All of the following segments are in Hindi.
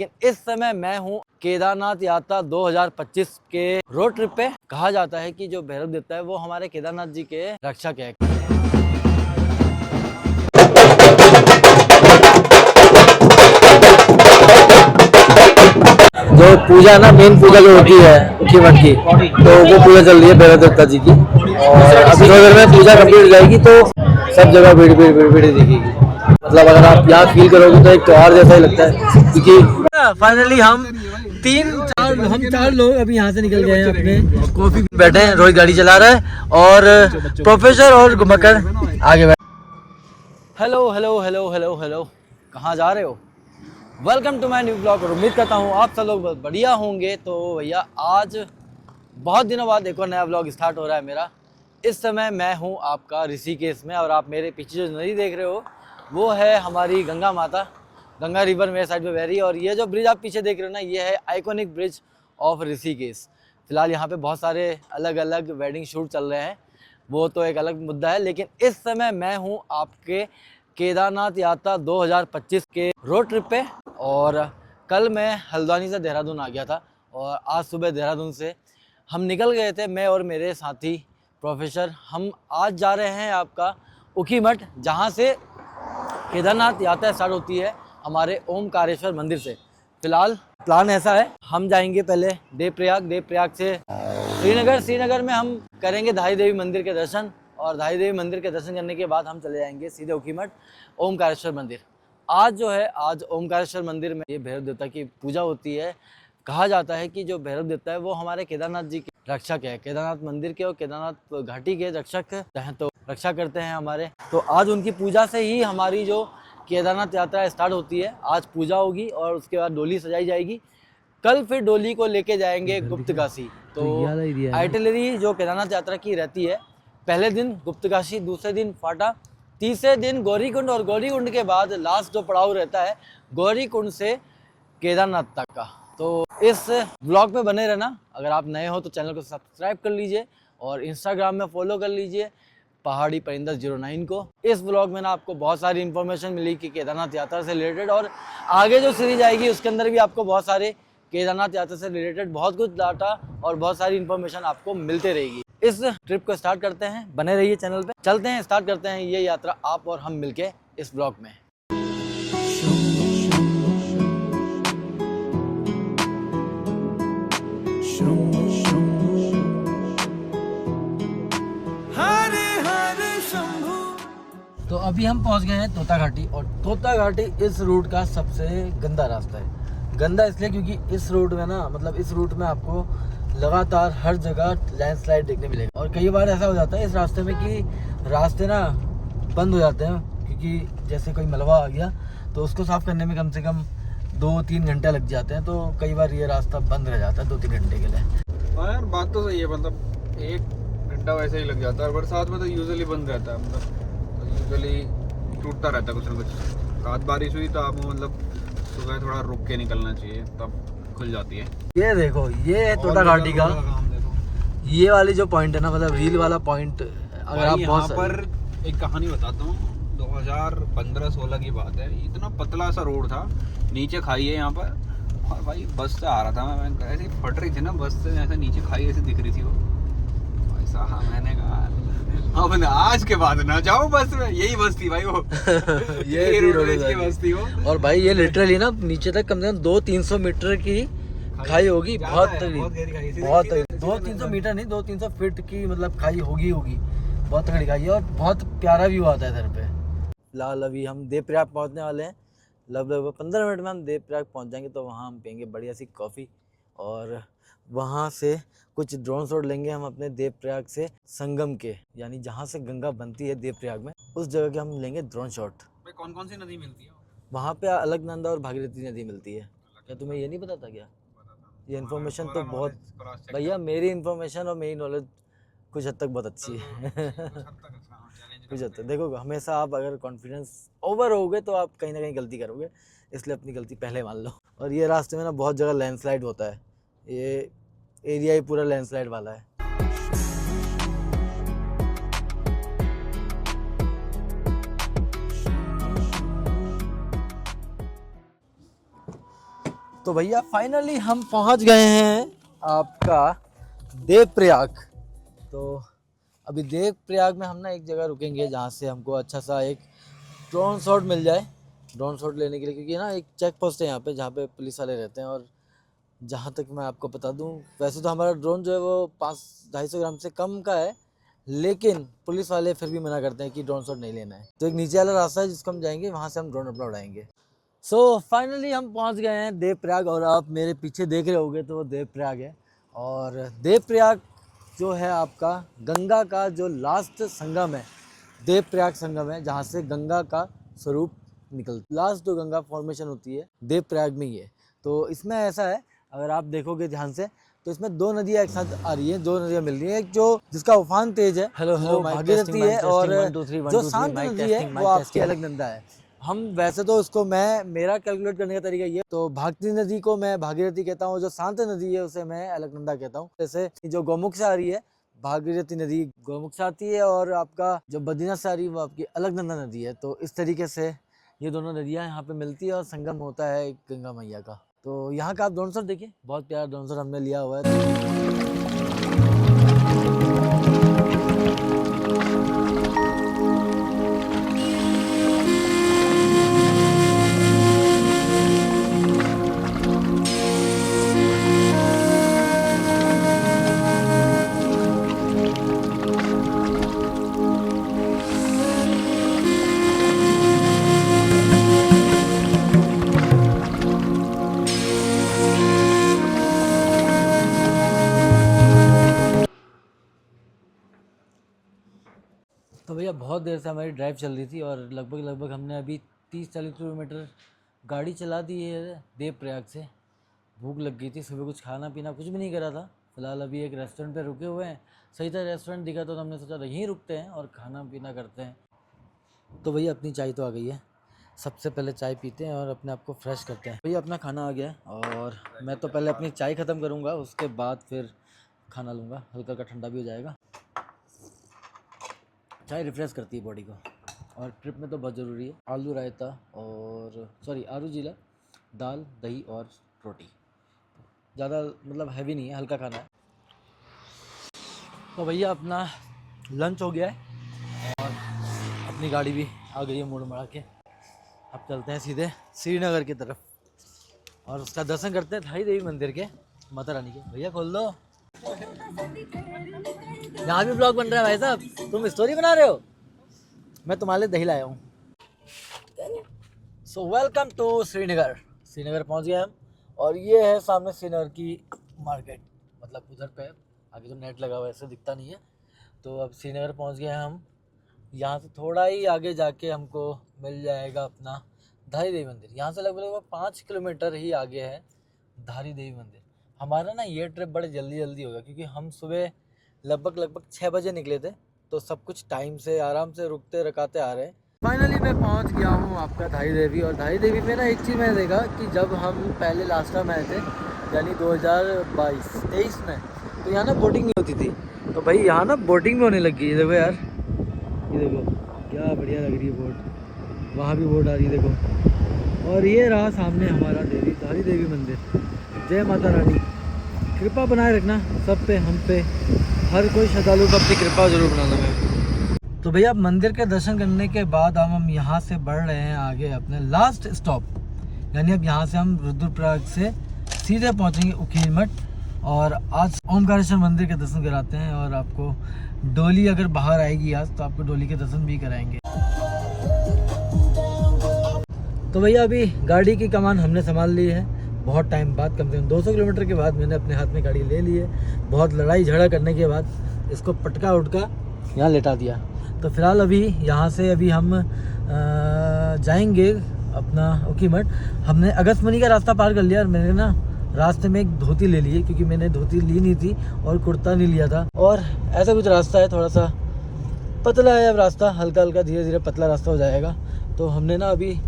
लेकिन इस समय मैं हूँ केदारनाथ यात्रा 2025 के रोड ट्रिप पे। कहा जाता है कि जो भैरव देवता है वो हमारे केदारनाथ जी के रक्षक है। जो पूजा ना, मेन पूजा जो होती है उखी मठ की, तो वो पूजा चल रही है भैरव देवता जी की। और अभी थोड़ी देर में पूजा कंप्लीट हो जाएगी तो सब जगह भीड़ भीड़ भीड़ भीड़ दिखेगी। मतलब अगर आप यहाँ फील करोगे तो एक त्योहार जैसा ही लगता है, क्योंकि फाइनली हम चार लोग अभी यहाँ से निकल गए हैं, अपने कॉफी बैठे हैं। रोहित गाड़ी चला रहा है और प्रोफेसर और घुमक्कड़ आगे बैठे। Hello hello hello hello hello, कहाँ जा रहे हो? Welcome to my new blog. और उम्मीद करता हूँ आप सब लोग बहुत बढ़िया होंगे। तो भैया आज बहुत दिनों बाद एक और नया ब्लॉग स्टार्ट हो रहा है मेरा। इस समय मैं हूँ आपका ऋषिकेश में, और आप मेरे पीछे जो नदी देख रहे हो वो है हमारी गंगा माता। गंगा रिवर मेरे साइड पे बह रही है। और ये जो ब्रिज आप पीछे देख रहे हो ना, ये है आइकॉनिक ब्रिज ऑफ ऋषिकेश। फिलहाल यहाँ पे बहुत सारे अलग अलग वेडिंग शूट चल रहे हैं, वो तो एक अलग मुद्दा है। लेकिन इस समय मैं हूँ आपके केदारनाथ यात्रा 2025 के रोड ट्रिप पे। और कल मैं हल्द्वानी से देहरादून आ गया था, और आज सुबह देहरादून से हम निकल गए थे, मैं और मेरे साथी प्रोफेसर। हम आज जा रहे हैं आपका उखी मठ, जहाँ से केदारनाथ यात्रा स्टार्ट होती है हमारे ओमकारेश्वर मंदिर से। फिलहाल प्लान ऐसा है, हम जाएंगे पहले देवप्रयाग से श्रीनगर में हम करेंगे धारी देवी मंदिर के दर्शन, और धारी देवी मंदिर के दर्शन करने के बाद हम चले जाएंगे सीधे उखी मठ ओमकारेश्वर मंदिर। आज ओमकारेश्वर मंदिर में ये भैरव देवता की पूजा होती है। कहा जाता है कि जो भैरव देवता है वो हमारे केदारनाथ जी के रक्षक है, केदारनाथ मंदिर के और केदारनाथ घाटी के रक्षक हैं, तो रक्षा करते हैं हमारे। तो आज उनकी पूजा से ही हमारी जो केदारनाथ यात्रा स्टार्ट होती है। आज पूजा होगी और उसके बाद डोली सजाई जाएगी। कल फिर डोली को लेके जाएंगे गुप्तकाशी। तो आइटिनरी जो केदारनाथ यात्रा की रहती है, पहले दिन गुप्तकाशी, दूसरे दिन फाटा, तीसरे दिन गौरीकुंड, और गौरीकुंड के बाद लास्ट जो पड़ाव रहता है गौरीकुंड से केदारनाथ तक का। तो इस ब्लॉग में बने रहना। अगर आप नए हो तो चैनल को सब्सक्राइब कर लीजिए और इंस्टाग्राम में फॉलो कर लीजिए पहाड़ी परिंदर 09 को। इस ब्लॉग में ना आपको बहुत सारी इन्फॉर्मेशन मिलेगी केदारनाथ यात्रा से रिलेटेड, और आगे जो सीरीज आएगी उसके अंदर भी आपको बहुत सारे केदारनाथ यात्रा से रिलेटेड बहुत कुछ डाटा और बहुत सारी इन्फॉर्मेशन आपको मिलते रहेगी। इस ट्रिप को स्टार्ट करते हैं, बने रहिए चैनल पे। चलते हैं, स्टार्ट करते हैं ये यात्रा आप और हम मिलके इस ब्लॉग में। तो अभी हम पहुंच गए हैं तोता घाटी, और तोता घाटी इस रूट का सबसे गंदा रास्ता है। गंदा इसलिए क्योंकि इस रूट में ना, मतलब इस रूट में आपको लगातार हर जगह लैंडस्लाइड देखने मिलेगा। और कई बार ऐसा हो जाता है इस रास्ते में कि रास्ते ना बंद हो जाते हैं, क्योंकि जैसे कोई मलबा आ गया तो उसको साफ़ करने में कम से कम 2-3 घंटे लग जाते हैं। तो कई बार ये रास्ता बंद रह जाता है 2-3 घंटे के लिए। हाँ यार, बात तो सही है। मतलब 1 घंटा वैसे ही लग जाता है। बरसात में तो यूजुअली बंद रहता है, मतलब यूजुअली टूटता रहता है कुछ ना कुछ। रात बारिश हुई तो आपको मतलब सुबह थोड़ा रुक के निकलना चाहिए, तब खुल जाती है। ये देखो, ये है तोता घाटी का ये वाली जो पॉइंट है ना, मतलब रील वाला पॉइंट। अगर आप यहाँ पर एक कहानी बताता हूँ, 2015-16 की बात है। इतना पतला सा रोड था, नीचे खाई है यहाँ पर। और भाई बस से आ रहा था मैं, ऐसे फट रही थी ना बस से, ऐसे नीचे खाई ऐसे दिख रही थी वो। ऐसा हाँ, मैंने कहा अब आज के बाद ना जाओ बस में। यही बस थी भाई वो ये रोडवेज की बस थी वो। और भाई ये लिटरली ना नीचे तक कम से कम 200-300 मीटर की खाई होगी। बहुत 200-300 मीटर नहीं, 200-300 फीट की मतलब खाई होगी। बहुत तगड़ी खाई है और बहुत प्यारा व्यू आता है इधर पे। फिलहाल अभी हम देवप्रयाग पहुंचने वाले हैं। लगभग 15 मिनट में हम देवप्रयाग पहुंच जाएंगे। तो वहाँ हम पियेंगे बढ़िया सी कॉफ़ी, और वहाँ से कुछ ड्रोन शॉट लेंगे हम अपने देवप्रयाग से संगम के, यानी जहाँ से गंगा बनती है देवप्रयाग में, उस जगह के हम लेंगे ड्रोन शॉट। कौन कौन सी नदी मिलती है वहाँ पे? अलकनंदा और भागीरथी नदी मिलती है। क्या तुम्हें ये नहीं पता था क्या? ये इन्फॉर्मेशन तो बहुत, भैया मेरी इन्फॉर्मेशन और मेरी नॉलेज कुछ हद तक बहुत अच्छी है। कुछ हद तक देखो, हमेशा आप अगर कॉन्फिडेंस ओवर होगे तो आप कहीं ना कहीं गलती करोगे, इसलिए अपनी गलती पहले मान लो। और ये रास्ते में ना बहुत जगह लैंडस्लाइड होता है। ये एरिया ही पूरा लैंडस्लाइड वाला है। तो भैया फाइनली हम पहुंच गए हैं आपका देवप्रयाग। तो अभी देवप्रयाग में हम ना एक जगह रुकेंगे जहां से हमको अच्छा सा एक ड्रोन शॉट मिल जाए, ड्रोन शॉट लेने के लिए, क्योंकि ना एक चेक पोस्ट है यहाँ पे जहाँ पे पुलिस वाले रहते हैं। और जहाँ तक मैं आपको बता दूँ, वैसे तो हमारा ड्रोन जो है वो 500-250 ग्राम से कम का है, लेकिन पुलिस वाले फिर भी मना करते हैं कि ड्रोन शॉट नहीं लेना है। तो एक नीचे वाला रास्ता है जिसको हम जाएंगे, वहाँ से हम ड्रोन अपना उड़ाएंगे। सो फाइनली हम पहुँच गए हैं देवप्रयाग, और आप मेरे पीछे देख रहे होगे तो वो देवप्रयाग है। और देवप्रयाग जो है आपका गंगा का जो लास्ट संगम है, देवप्रयाग संगम है, जहाँ से गंगा का स्वरूप निकलता, लास्ट जो गंगा फॉर्मेशन होती है देवप्रयाग में ही है। तो इसमें ऐसा है, अगर आप देखोगे ध्यान से तो इसमें दो नदियाँ एक साथ आ रही हैं, दो नदियाँ मिल रही हैं। एक जो जिसका उफान तेज है वो भागीरथी है, और जो शांत नदी है वो आपकी अलकनंदा है। हम वैसे तो उसको मेरा कैलकुलेट करने का तरीका ये, तो भागती नदी को मैं भागीरथी कहता हूँ, जो शांत नदी है उसे मैं अलकनंदा कहता हूँ। जैसे जो गौमुख से आ रही है भागीरथी नदी गौमुख से आती है, और आपका जो बद्रीनाथ से आ रही है वो आपकी अलकनंदा नदी है। तो इस तरीके से ये दोनों नदियाँ यहाँ पे मिलती है और संगम होता है गंगा मैया का। तो यहाँ का आप ड्रोन शॉट देखिए, बहुत प्यारा ड्रोन शॉट हमने लिया हुआ है। तो भैया बहुत देर से हमारी ड्राइव चल रही थी, और लगभग हमने अभी 30-40 किलोमीटर गाड़ी चला दी है देवप्रयाग से। भूख लग गई थी, सुबह कुछ खाना पीना कुछ भी नहीं करा था। फिलहाल अभी एक रेस्टोरेंट पे रुके हुए हैं, सही तरह रेस्टोरेंट दिखा तो हमने सोचा यहीं रुकते हैं और खाना पीना करते हैं। तो भैया अपनी चाय तो आ गई है, सबसे पहले चाय पीते हैं और अपने आप को फ्रेश करते हैं। भैया अपना खाना आ गया है, और मैं तो पहले अपनी चाय ख़त्म करूँगा, उसके बाद फिर खाना लूँगा, हल्का हल्का ठंडा भी हो जाएगा। चाय रिफ्रेश करती है बॉडी को, और ट्रिप में तो बहुत ज़रूरी है। आलू रायता आलू जीला, दाल, दही और रोटी। ज़्यादा मतलब हैवी नहीं है, हल्का खाना है। तो भैया अपना लंच हो गया है, और अपनी गाड़ी भी आ गई है मोड़ मड़ा के। अब चलते हैं सीधे श्रीनगर की तरफ, और उसका दर्शन करते हैं धाई देवी मंदिर के, माता रानी के। भैया खोल दो, यहाँ भी ब्लॉग बन रहा है भाई साहब। तुम स्टोरी बना रहे हो, मैं तुम्हारे लिए दही लाया हूँ। So welcome to Srinagar. Srinagar पहुँच गए हम, और ये है सामने श्रीनगर की मार्केट, मतलब उधर पे आगे जो नेट लगा हुआ है ऐसे दिखता नहीं है। तो अब श्रीनगर पहुँच गए हैं हम। यहाँ से थोड़ा ही आगे जाके हमको मिल जाएगा अपना धारी देवी मंदिर। यहाँ से लगभग 5 किलोमीटर ही आगे है धारी देवी मंदिर। हमारा ना ये ट्रिप बड़े जल्दी होगा, क्योंकि हम सुबह लगभग 6 बजे निकले थे, तो सब कुछ टाइम से आराम से रुकते रकाते आ रहे हैं। फाइनली मैं पहुंच गया हूं आपका धारी देवी। और धारी देवी में ना एक चीज़ मैंने देखा कि जब हम पहले लास्ट टाइम आए थे, यानी 2022-23 में, तो यहाँ ना बोटिंग नहीं होती थी। तो भाई यहाँ ना बोटिंग भी होने लगी है। देखो यार, ये देखो क्या बढ़िया लग रही है बोट, वहाँ भी बोट आ रही है देखो। और ये रहा सामने हमारा धारी देवी मंदिर। जय माता रानी, कृपा बनाए रखना सब पे, हम पे, हर कोई श्रद्धालु को अपनी कृपा जरूर बनाना है। तो भैया मंदिर के दर्शन करने के बाद हम यहाँ से बढ़ रहे हैं आगे अपने लास्ट स्टॉप, यानी अब यहाँ से हम रुद्रप्रयाग से सीधे पहुँचेंगे उखीर मठ। और आज ओमकारेश्वर मंदिर के दर्शन कराते हैं, और आपको डोली अगर बाहर आएगी आज तो आपको डोली के दर्शन भी कराएंगे। तो भैया अभी गाड़ी की कमान हमने संभाल ली है, बहुत टाइम बाद, कम से कम 200 किलोमीटर के बाद मैंने अपने हाथ में गाड़ी ले ली है। बहुत लड़ाई झगड़ा करने के बाद इसको पटका उटका यहाँ लेटा दिया। तो फिलहाल अभी यहाँ से अभी हम जाएंगे अपना उखीर मठ। हमने अगस्त्यमुनि का रास्ता पार कर लिया, और मैंने ना रास्ते में एक धोती ले ली है, क्योंकि मैंने धोती ली नहीं थी और कुर्ता नहीं लिया था। और ऐसा कुछ रास्ता है, थोड़ा सा पतला है अब रास्ता, हल्का हल्का धीरे धीरे पतला रास्ता हो जाएगा। तो हमने ना अभी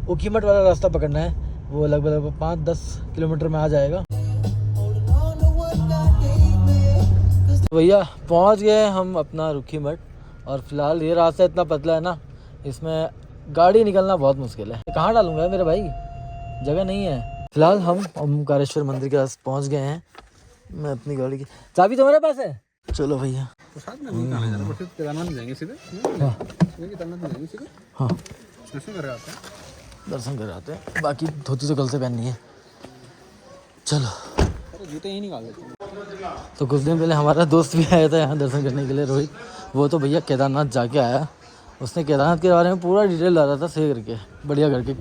उखीर मठ वाला रास्ता पकड़ना है, वो लगभग 5-10 किलोमीटर में आ जाएगा। भैया पहुंच गए हम अपना उखीर मठ, और फिलहाल ये रास्ता इतना पतला है ना, इसमें गाड़ी निकलना बहुत मुश्किल है। कहाँ डालूंगा मेरे भाई, जगह नहीं है। फिलहाल हम ओमकारेश्वर मंदिर के पास पहुंच गए हैं। मैं अपनी गाड़ी की चाबी तुम्हारे पास है? चलो भैया। तो साथ में नहीं कहां जाना, बस केदारनाथ में जाएंगे सीधे। हाँ केदारनाथ में जाएंगे सीधे। हाँ दर्शन कर आते हैं। दर्शन कर आते हैं। बाकी धोती तो कल से पहननी है। चलो अरे जूते ही निकाल देते हैं। तो कुछ दिन पहले हमारा दोस्त भी आया था यहाँ दर्शन करने के लिए, रोहित। वो तो भैया केदारनाथ जाके आया। उसने केदारनाथ के बारे में पूरा डिटेल डाला था, सही करके बढ़िया करके।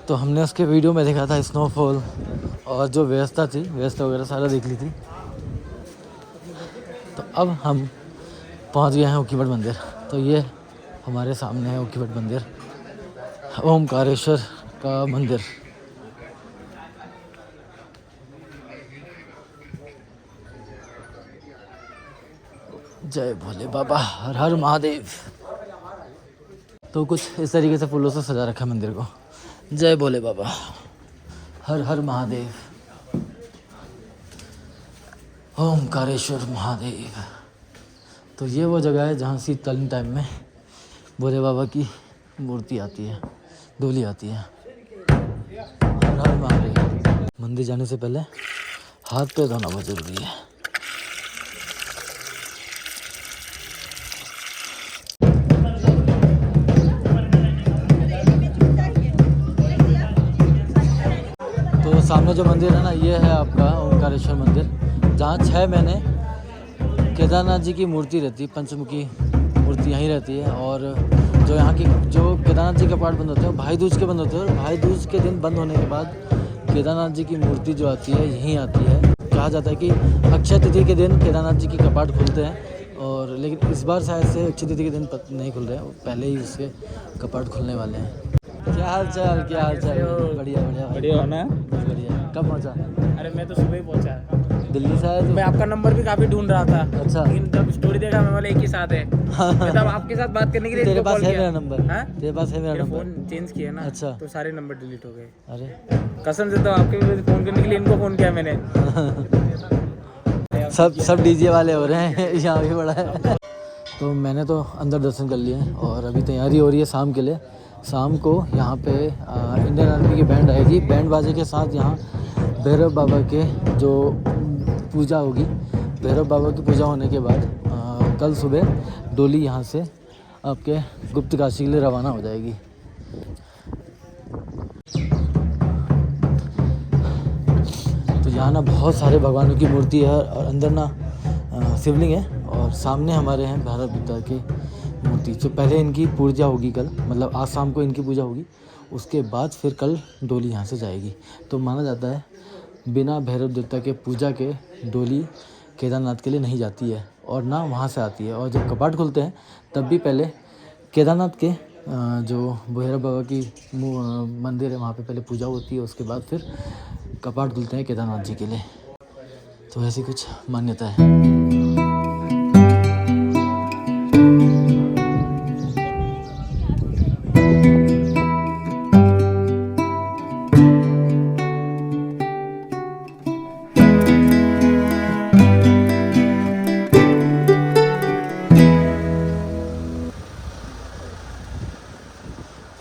तो हमने उसके वीडियो में देखा था स्नोफॉल और जो व्यवस्था थी, व्यवस्था वगैरह सारा देख ली थी। तो अब हम पहुंच गए हैं ऊखीमठ मंदिर। तो ये हमारे सामने है ऊखीमठ मंदिर, ओमकारेश्वर का मंदिर। जय भोले बाबा, हर हर महादेव। तो कुछ इस तरीके से फूलों से सजा रखा है मंदिर को। जय भोले बाबा, हर हर महादेव, ओमकारेश्वर महादेव। तो ये वो जगह है जहाँ शीतकालीन टाइम में भोले बाबा की मूर्ति आती है, डोली आती है। हर हर महादेव। मंदिर जाने से पहले हाथ पैर धोना बहुत जरूरी है। तो सामने जो मंदिर है ना, ये है आपका ओमकारेश्वर मंदिर, जहाँ 6 महीने केदारनाथ जी की मूर्ति रहती है, पंचमुखी मूर्ति यहीं रहती है। और जो यहाँ की जो केदारनाथ जी के कपाट बंद होते हैं भाई दूज के बंद होते हैं, और भाई दूज के दिन बंद होने के बाद केदारनाथ जी की मूर्ति जो आती है यहीं आती है। कहा जाता है कि अक्षय तिथि के दिन केदारनाथ जी के कपाट खुलते हैं, और लेकिन इस बार शायद से अक्षय तिथि के दिन नहीं खुल रहे हैं, पहले ही उसके कपाट खुलने वाले हैं। क्या हाल चाल, क्या हाल चाल? बढ़िया बढ़िया बढ़िया होना है। बढ़िया। कब पहुँचा? अरे मैं तो सुबह ही पहुंचा। दिल्ली से आया तो? मैं आपका नंबर भी काफी ढूंढ रहा था। अच्छा। लेकिन जब स्टोरी देखा मैं बोला एक ही साथ है। मैं तब आपके साथ बात करने के लिए तेरे इसको पास कॉल है किया। मेरा नंबर? हाँ? तेरे पास है मेरा मेरा नंबर? फोन चेंज किया ना। अच्छा। तो सारे नंबर डिलीट हो गए। अरे कसम से तो आपके भी फोन करने के लिए इनको फोन किया मैंने। सब डीजे वाले हो रहे हैं यहाँ भी बड़ा है। तो मैंने तो अंदर दर्शन कर लिए और अभी तैयारी हो रही है शाम के लिए। शाम को यहाँ पे इंडियन आर्मी की बैंड आएगी, बैंड बाजे के साथ यहाँ भैरव बाबा के जो पूजा होगी। भैरव बाबा की पूजा होने के बाद कल सुबह डोली यहाँ से आपके गुप्त काशी के लिए रवाना हो जाएगी। तो यहाँ ना बहुत सारे भगवानों की मूर्ति है और अंदर ना शिवलिंग है, और सामने हमारे हैं भैरव पिता की मूर्ति। तो पहले इनकी पूजा होगी कल, मतलब आज शाम को इनकी पूजा होगी, उसके बाद फिर कल डोली यहाँ से जाएगी। तो माना जाता है बिना भैरव देवता के पूजा के डोली केदारनाथ के लिए नहीं जाती है और ना वहाँ से आती है। और जब कपाट खुलते हैं तब भी पहले केदारनाथ के जो भैरव बाबा की मंदिर है वहाँ पे पहले पूजा होती है, उसके बाद फिर कपाट खुलते हैं केदारनाथ जी के लिए। तो ऐसी कुछ मान्यता है।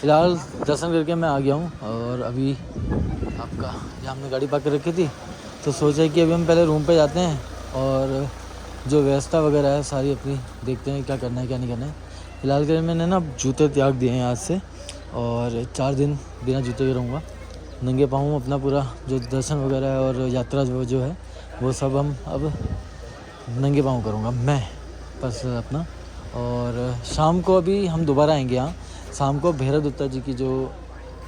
फिलहाल दर्शन करके मैं आ गया हूँ, और अभी आपका यहाँ हमने गाड़ी पार्क कर रखी थी, तो सोचा कि अभी हम पहले रूम पे जाते हैं और जो व्यवस्था वगैरह है सारी अपनी देखते हैं, क्या करना है क्या नहीं करना है। फिलहाल के मैंने ना जूते त्याग दिए हैं आज से, और 4 दिन बिना जूते के रहूँगा। नंगे पाँव अपना पूरा जो दर्शन वगैरह है और यात्रा जो है वो सब हम अब नंगे पाँव करूँगा मैं बस अपना। और शाम को अभी हम दोबारा आएंगे यहाँ, शाम को भैरव दत्ता जी की जो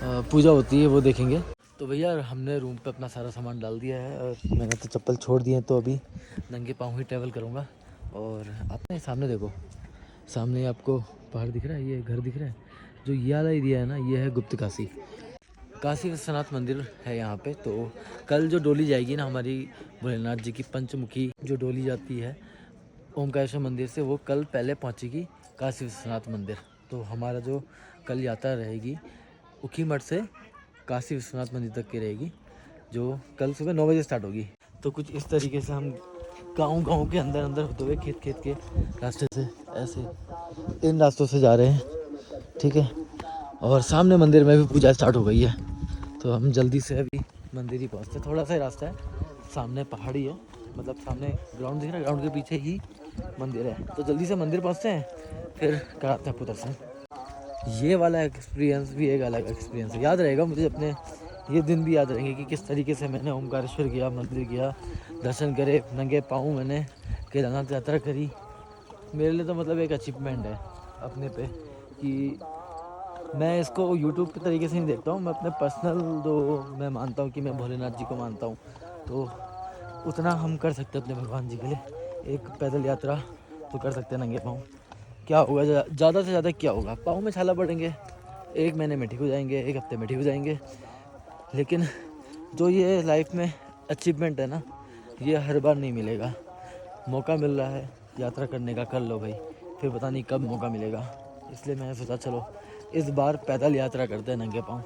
पूजा होती है वो देखेंगे। तो भैया हमने रूम पे अपना सारा सामान डाल दिया है और मैंने तो चप्पल छोड़ दिए हैं, तो अभी नंगे पाँव ही ट्रैवल करूँगा। और आपने सामने देखो, सामने आपको पहाड़ दिख रहा है, ये घर दिख रहा है, जो ये वाला एरिया है ना, ये है गुप्त काशी। काशी विश्वनाथ मंदिर है यहाँ पे। तो कल जो डोली जाएगी ना हमारी भोलेनाथ जी की पंचमुखी जो डोली जाती है ओमकारेश्वर मंदिर से, वो कल पहले पहुँचेगी काशी विश्वनाथ मंदिर। तो हमारा जो कल यात्रा रहेगी ऊखीमठ से काशी विश्वनाथ मंदिर तक की रहेगी, जो कल सुबह 9 बजे स्टार्ट होगी। तो कुछ इस तरीके से हम गाँव के अंदर होते हुए खेत के रास्ते से ऐसे इन रास्तों से जा रहे हैं, ठीक है। और सामने मंदिर में भी पूजा स्टार्ट हो गई है, तो हम जल्दी से अभी मंदिर ही पहुँचते, थोड़ा सा ही रास्ता है, सामने पहाड़ी है, मतलब सामने ग्राउंड दिख रहा है, ग्राउंड के पीछे ही मंदिर है। तो जल्दी से मंदिर पहुँचते हैं, फिर कराते हैं आपको दर्शन। ये वाला एक्सपीरियंस भी एक अलग एक्सपीरियंस है, याद रहेगा मुझे, अपने ये दिन भी याद रहेंगे कि किस तरीके से मैंने ओमकारेश्वर गया, मंदिर गया, दर्शन करे, नंगे पाँव मैंने केदारनाथ यात्रा करी। मेरे लिए तो मतलब एक अचीवमेंट है अपने पे, कि मैं इसको यूट्यूब के तरीके से नहीं देखता हूँ, मैं अपने पर्सनल जो मैं मानता हूँ कि मैं भोलेनाथ जी को मानता हूँ, तो उतना हम कर सकते हैं अपने भगवान जी के लिए। एक पैदल यात्रा तो कर सकते हैं नंगे पाँव। क्या होगा, ज़्यादा से ज़्यादा क्या होगा, पाँव में छाला पड़ेंगे, 1 महीने में ठीक हो जाएंगे, 1 हफ्ते में ठीक हो जाएंगे। लेकिन जो ये लाइफ में अचीवमेंट है ना, ये हर बार नहीं मिलेगा। मौका मिल रहा है यात्रा करने का, कर लो भाई, फिर पता नहीं कब मौका मिलेगा। इसलिए मैंने सोचा चलो इस बार पैदल यात्रा करते हैं नंगे पाँव।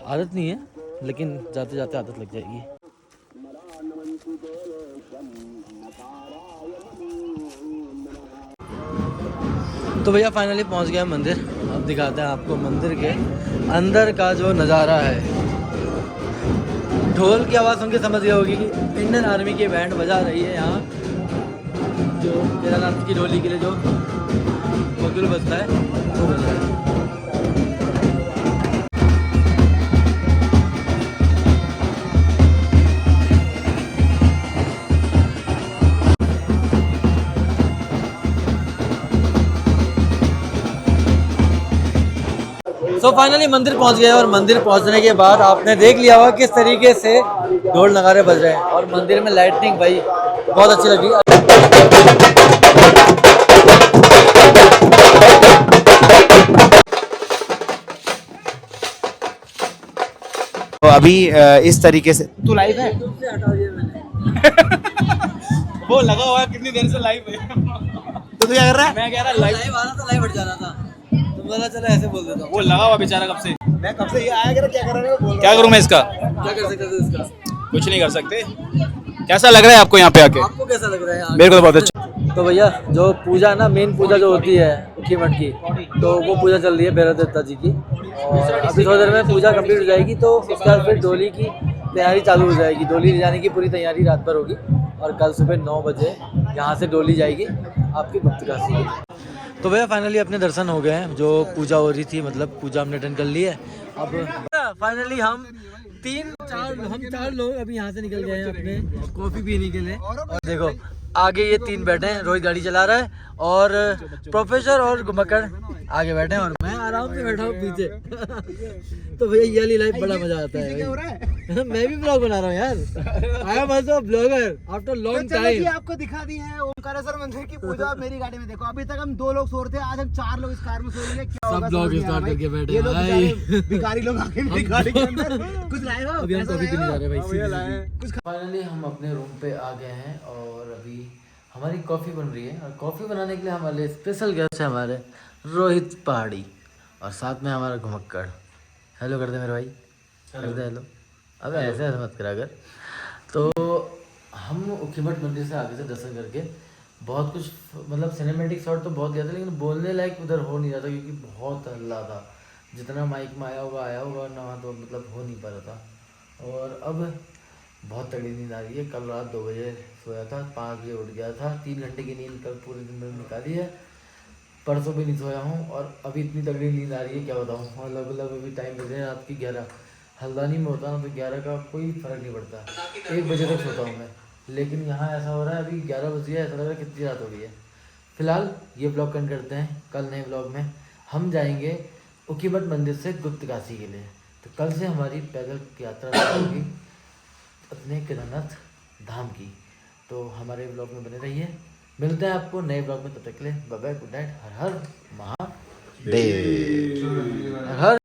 आदत नहीं है, लेकिन जाते जाते आदत लग जाएगी। तो भैया फाइनली पहुंच गया मंदिर। अब दिखाते हैं आपको मंदिर के अंदर का जो नज़ारा है। ढोल की आवाज़ सुन के समझ गए होगी कि इंडियन आर्मी की बैंड बजा रही है यहाँ, जो केदारनाथ की डोली के लिए जो बगुल बजता है वो बज रहा है। तो फाइनली मंदिर पहुंच गए, और मंदिर पहुंचने के बाद आपने देख लिया होगा किस तरीके से ढोल नगारे बज रहे हैं, और मंदिर में लाइटिंग भाई बहुत अच्छी लगी। तो अभी इस तरीके से तू लाइव है? तुमसे हटा दिया मैंने। वो लगा हुआ है कितनी देर से लाइव है। तो तू क्या कर रहा है? मैं कह रहा लाइव लाइव आ रहा था, लाइव हट जाना था, तुम बोला चलो ऐसे बोल देता हूँ। वो लगा हुआ बेचारा कब से। मैं कब से ये आया कर क्या कर रहा है, बोल क्या करूं मैं इसका? क्या कर सकते थे इसका? कुछ नहीं कर सकते। कैसा लग रहा है आपको यहाँ पे आके? आपको कैसा लग रहा है यहाँ? मेरे को तो बहुत अच्छा। तो भैया जो पूजा है ना, मेन पूजा जो होती है उखी मठ की, तो वो पूजा चल रही है भैरव देवता जी की, और अभी थोड़ी देर में पूजा कंप्लीट हो जाएगी, तो उसके बाद फिर डोली की तैयारी चालू हो जाएगी। डोली ले जाने की पूरी तैयारी रात भर होगी, और कल सुबह 9 बजे यहाँ से डोली जाएगी आपकी गुप्तकाशी की। तो भैया फाइनली अपने दर्शन हो गए हैं, जो पूजा हो रही थी, मतलब पूजा हमने अटेंड कर ली है। अब फाइनली हम 4 लोग अभी यहाँ से निकल गए हैं अपने कॉफी पीने के लिए। और देखो आगे ये 3 बैठे हैं, रोहित गाड़ी चला रहा है, और प्रोफेसर और घुमक्कड़ आगे बैठे हैं, और मैं आराम से बैठा हूँ पीछे। तो भैया ये वाली लाइफ बड़ा मजा आता है भाई। मैं भी ब्लॉग बना रहा हूँ यार, I am also blogger after long time. आपको दिखा दी है ओमकारेश्वर मंदिर की पूजा। मेरी गाड़ी में देखो, अभी तक हम 2 लोग सो रहे थे, आज हम 4 लोग इस कार में सो रहे हैं। क्या सब ब्लॉग स्टार्ट करके बैठे ये लोग भाई। भिखारी लोग आके मेरी गाड़ी के अंदर कुछ लाए हो? अभी हम कॉफी पीने जा रहे हैं हाँ, भाई। फाइनली हम अपने रूम पे आ गए हैं, और अभी हमारी कॉफ़ी बन रही है, और कॉफ़ी बनाने के लिए हमारे स्पेशल गेस्ट है हमारे रोहित पहाड़ी, और साथ में हमारा घुमक्कड़। हेलो कर दे मेरे भाई, कर दे हेलो। अब ऐसे मत करा कर। तो हम उखीमठ मंदिर से आगे से दर्शन करके बहुत कुछ, मतलब सिनेमेटिक शॉट तो बहुत लिया था, लेकिन बोलने लायक उधर हो नहीं रहा था, क्योंकि बहुत हल्ला था। जितना माइक में आया होगा ना, तो मतलब हो नहीं पा रहा था। और अब बहुत तगड़ी नींद आ रही है। कल रात 2 बजे सोया था, 5 बजे उठ गया था, 3 घंटे की नींद कल पूरे दिन में निकाली है। परसों भी नहीं सोया हूँ, और अभी इतनी तगड़ी नींद आ रही है क्या बताऊँ। और लगभग अभी टाइम बज रहे हैं रात की 11। हल्द्वानी में होता ना तो 11 का कोई फ़र्क नहीं पड़ता, 1 बजे तक सोता हूँ मैं, लेकिन यहाँ ऐसा हो रहा है अभी 11 बज गया, ऐसा लग रहा है कितनी रात हो गई है। फिलहाल ये ब्लॉग कंटिन्यू करते हैं। कल नए ब्लॉग में हम जाएंगे उखीमठ मंदिर से गुप्तकाशी के लिए। तो कल से हमारी पैदल यात्रा होगी अपने केदारनाथ धाम की। तो हमारे ब्लॉग में बने रहिए, मिलते हैं आपको नए ब्लॉग में। तब तक के लिए बाय बाय, गुड नाइट, हर हर महादेव, हर